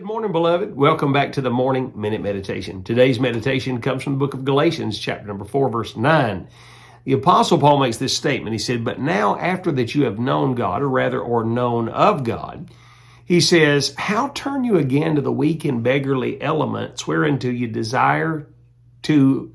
Good morning, beloved. Welcome back to the Morning Minute Meditation. Today's meditation comes from the book of Galatians, chapter number 4, verse 9. The Apostle Paul makes this statement. He said, "But now after that you have known God, or known of God," he says, "How turn you again to the weak and beggarly elements whereunto you desire to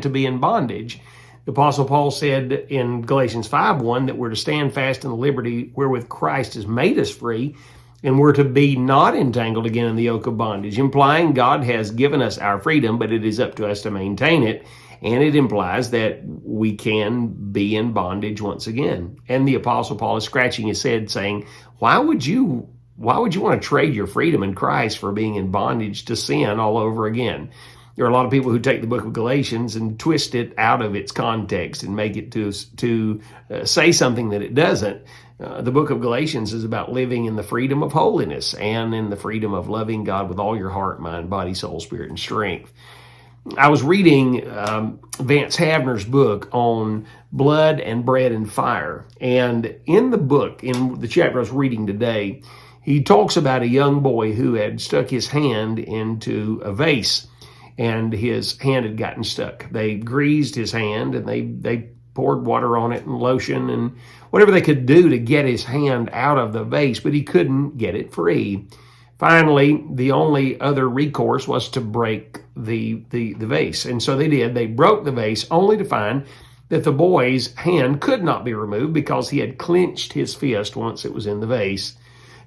be in bondage?" The Apostle Paul said in Galatians 5:1 that we're to stand fast in the liberty wherewith Christ has made us free, and we're to be not entangled again in the yoke of bondage, implying God has given us our freedom, but it is up to us to maintain it. And it implies that we can be in bondage once again. And the Apostle Paul is scratching his head saying, why would you want to trade your freedom in Christ for being in bondage to sin all over again? There are a lot of people who take the book of Galatians and twist it out of its context and make it to say something that it doesn't. The book of Galatians is about living in the freedom of holiness and in the freedom of loving God with all your heart, mind, body, soul, spirit, and strength. I was reading Vance Havner's book on blood and bread and fire. And in the book, in the chapter I was reading today, he talks about a young boy who had stuck his hand into a vase and his hand had gotten stuck. They greased his hand and they poured water on it and lotion and whatever they could do to get his hand out of the vase, but he couldn't get it free. Finally, the only other recourse was to break the vase. And so they did. They broke the vase only to find that the boy's hand could not be removed because he had clenched his fist once it was in the vase.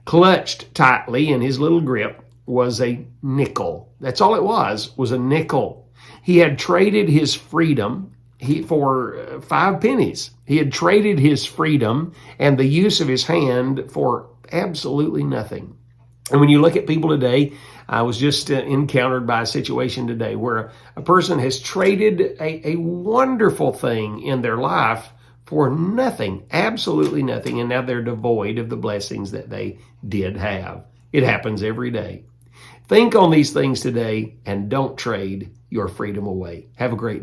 Clutched tightly in his little grip was a nickel. That's all it was a nickel. He had traded his freedom for 5 pennies. He had traded his freedom and the use of his hand for absolutely nothing. And when you look at people today, I was just encountered by a situation today where a person has traded a wonderful thing in their life for nothing, absolutely nothing, and now they're devoid of the blessings that they did have. It happens every day. Think on these things today and don't trade your freedom away. Have a great day.